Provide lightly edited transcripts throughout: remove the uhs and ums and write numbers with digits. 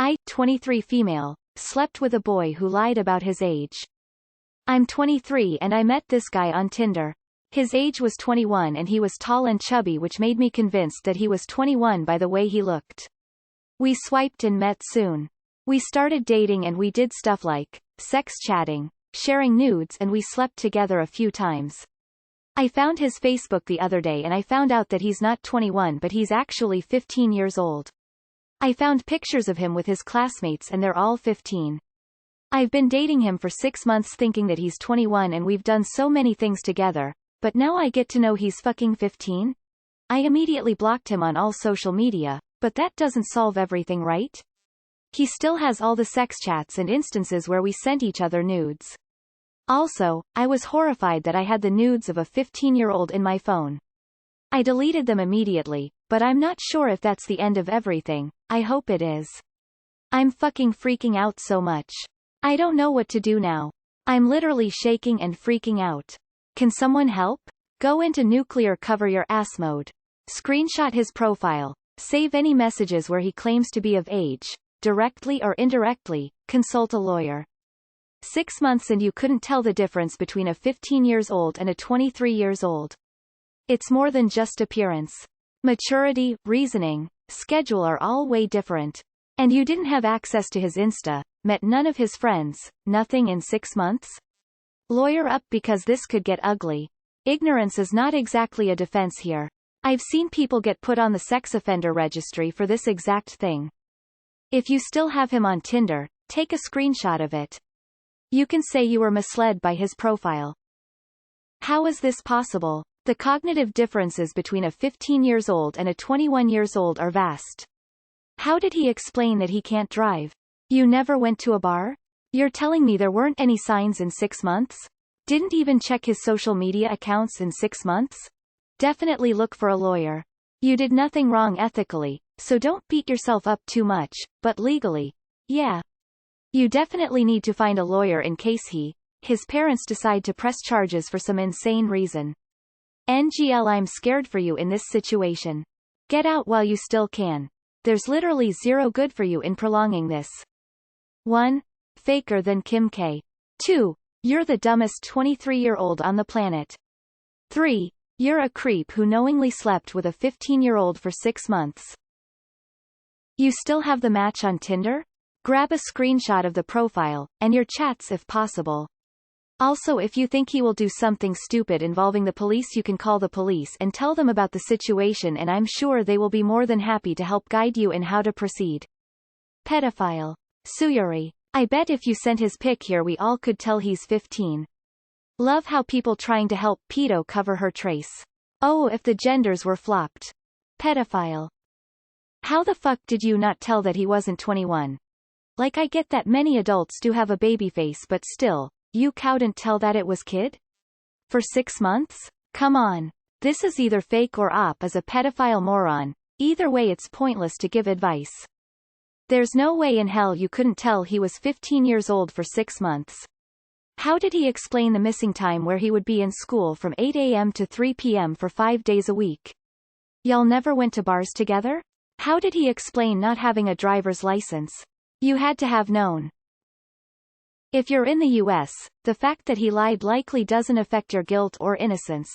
I, 23 female, slept with a boy who lied about his age. I'm 23 and I met this guy on Tinder. His age was 21 and he was tall and chubby, which made me convinced that he was 21 by the way he looked. We swiped and met soon. We started dating and we did stuff like sex chatting, sharing nudes, and we slept together a few times. I found his Facebook the other day and I found out that he's not 21 but he's actually 15 years old. I found pictures of him with his classmates and they're all 15. I've been dating him for 6 months thinking that he's 21 and we've done so many things together, but now I get to know he's fucking 15? I immediately blocked him on all social media, but that doesn't solve everything, right? He still has all the sex chats and instances where we sent each other nudes. Also, I was horrified that I had the nudes of a 15-year-old in my phone. I deleted them immediately, but I'm not sure if that's the end of everything. I hope it is. I'm fucking freaking out so much. I don't know what to do now. I'm literally shaking and freaking out. Can someone help? Go into nuclear cover your ass mode. Screenshot his profile. Save any messages where he claims to be of age. Directly or indirectly, consult a lawyer. 6 months and you couldn't tell the difference between a 15 years old and a 23 years old. It's more than just appearance. Maturity, reasoning, schedule are all way different. And you didn't have access to his Insta, met none of his friends, nothing in 6 months? Lawyer up because this could get ugly. Ignorance is not exactly a defense here. I've seen people get put on the sex offender registry for this exact thing. If you still have him on Tinder, take a screenshot of it. You can say you were misled by his profile. How is this possible? The cognitive differences between a 15 years old and a 21 years old are vast. How did he explain that he can't drive? You never went to a bar? You're telling me there weren't any signs in 6 months? Didn't even check his social media accounts in 6 months? Definitely look for a lawyer. You did nothing wrong ethically, so don't beat yourself up too much, but legally, yeah. You definitely need to find a lawyer in case his parents decide to press charges for some insane reason. NGL, I'm scared for you in this situation. Get out while you still can. There's literally zero good for you in prolonging this. 1. Faker than Kim K. 2. You're the dumbest 23-year-old on the planet. 3. You're a creep who knowingly slept with a 15-year-old for 6 months. You still have the match on Tinder? Grab a screenshot of the profile, and your chats if possible. Also, if you think he will do something stupid involving the police, you can call the police and tell them about the situation, and I'm sure they will be more than happy to help guide you in how to proceed. Pedophile. Suyuri. I bet if you sent his pic here we all could tell he's 15. Love how people trying to help pedo cover her trace. Oh, if the genders were flopped. Pedophile. How the fuck did you not tell that he wasn't 21? Like, I get that many adults do have a baby face, but still, you couldn't tell that it was kid? For 6 months? Come on. This is either fake or op is a pedophile moron. Either way it's pointless to give advice. There's no way in hell you couldn't tell he was 15 years old for 6 months. How did he explain the missing time where he would be in school from 8 a.m. to 3 p.m. for 5 days a week? Y'all never went to bars together? How did he explain not having a driver's license? You had to have known. If you're in the US, the fact that he lied likely doesn't affect your guilt or innocence.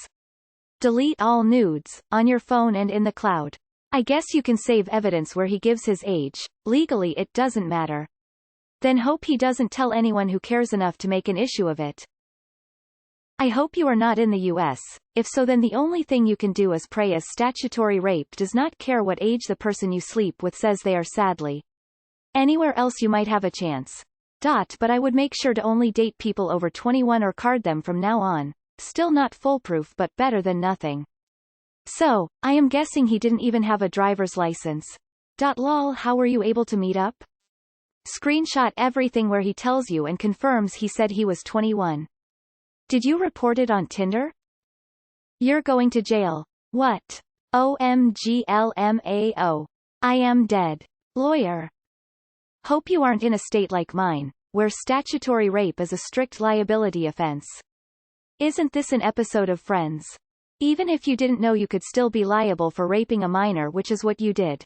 Delete all nudes, on your phone and in the cloud. I guess you can save evidence where he gives his age. Legally it doesn't matter. Then hope he doesn't tell anyone who cares enough to make an issue of it. I hope you are not in the US. If so, then the only thing you can do is pray, as statutory rape does not care what age the person you sleep with says they are. Sadly. Anywhere else you might have a chance. But I would make sure to only date people over 21 or card them from now on. Still not foolproof, but better than nothing. So, I am guessing he didn't even have a driver's license. Lol, how were you able to meet up? Screenshot everything where he tells you and confirms he said he was 21. Did you report it on Tinder? You're going to jail. What? OMG LMAO. I am dead. Lawyer. Hope you aren't in a state like mine, where statutory rape is a strict liability offense. Isn't this an episode of Friends? Even if you didn't know, you could still be liable for raping a minor, which is what you did.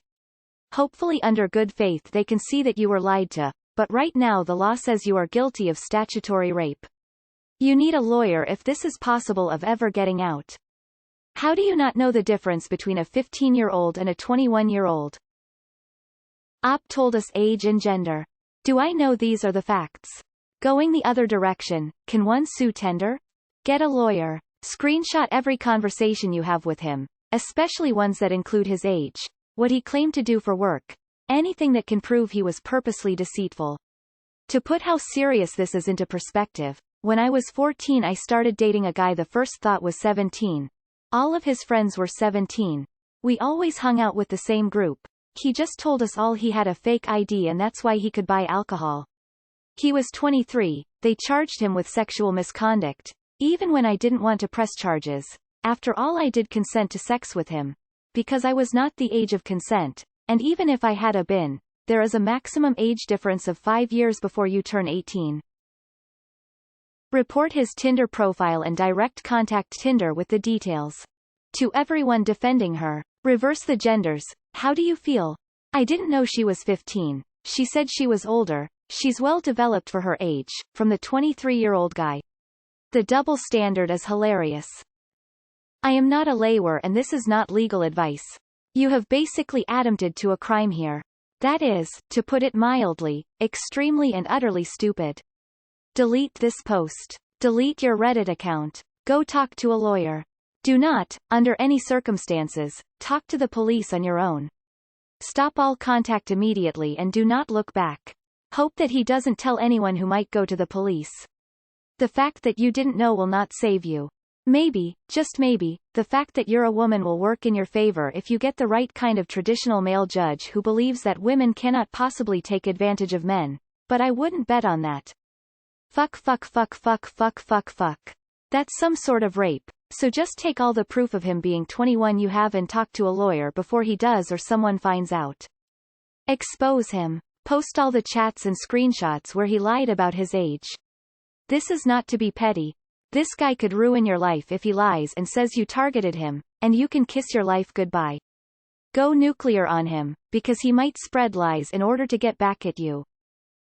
Hopefully under good faith they can see that you were lied to, but right now the law says you are guilty of statutory rape. You need a lawyer if this is possible of ever getting out. How do you not know the difference between a 15-year-old and a 21-year-old? Op told us age and gender. Do I know these are the facts? Going the other direction, can one sue Tinder? Get a lawyer. Screenshot every conversation you have with him, especially ones that include his age, what he claimed to do for work, anything that can prove he was purposely deceitful. To put how serious this is into perspective, when I was 14 I started dating a guy the first thought was 17. All of his friends were 17. We always hung out with the same group. He just told us all he had a fake ID and that's why he could buy alcohol. He was 23, they charged him with sexual misconduct, even when I didn't want to press charges. After all I did consent to sex with him. Because I was not the age of consent, and even if I had a been, there is a maximum age difference of 5 years before you turn 18. Report his Tinder profile and direct contact Tinder with the details. To everyone defending her. Reverse the genders. How do you feel? I didn't know she was 15. She said she was older. She's well developed for her age, from the 23-year-old guy. The double standard is hilarious. I am not a lawyer and this is not legal advice. You have basically attempted to a crime here. That is, to put it mildly, extremely and utterly stupid. Delete this post. Delete your Reddit account. Go talk to a lawyer. Do not, under any circumstances, talk to the police on your own. Stop all contact immediately and do not look back. Hope that he doesn't tell anyone who might go to the police. The fact that you didn't know will not save you. Maybe, just maybe, the fact that you're a woman will work in your favor if you get the right kind of traditional male judge who believes that women cannot possibly take advantage of men. But I wouldn't bet on that. Fuck. That's some sort of rape, so just take all the proof of him being 21 you have and talk to a lawyer before he does or someone finds out. Expose him. Post all the chats and screenshots where he lied about his age. This is not to be petty. This guy could ruin your life if he lies and says you targeted him, and you can kiss your life goodbye. Go nuclear on him, because he might spread lies in order to get back at you.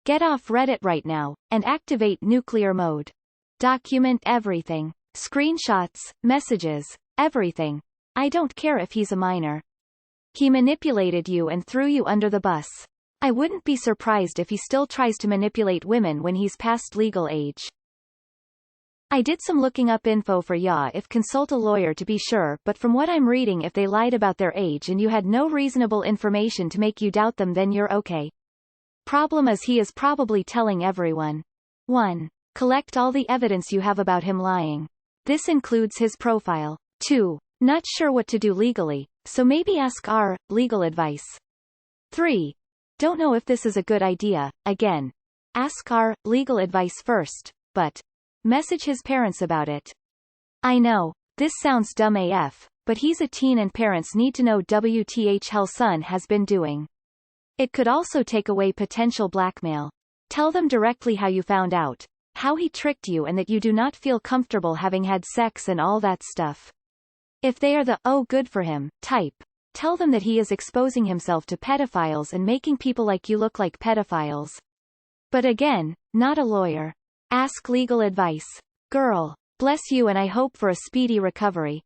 Get off Reddit right now, and activate nuclear mode. Document everything. Screenshots, messages, everything. I don't care if he's a minor. He manipulated you and threw you under the bus. I wouldn't be surprised if he still tries to manipulate women when he's past legal age. I did some looking up info for ya if consult a lawyer to be sure, but from what I'm reading if they lied about their age and you had no reasonable information to make you doubt them then you're okay. Problem is he is probably telling everyone. 1. Collect all the evidence you have about him lying. This includes his profile. 2. Not sure what to do legally, so maybe ask our legal advice. 3. Don't know if this is a good idea, again. Ask our legal advice first, but message his parents about it. I know, this sounds dumb AF, but he's a teen and parents need to know WTH hell son has been doing. It could also take away potential blackmail. Tell them directly how you found out, how he tricked you and that you do not feel comfortable having had sex and all that stuff. If they are the "oh good for him" type, tell them that he is exposing himself to pedophiles and making people like you look like pedophiles. But again, not a lawyer. Ask legal advice. Girl. Bless you and I hope for a speedy recovery.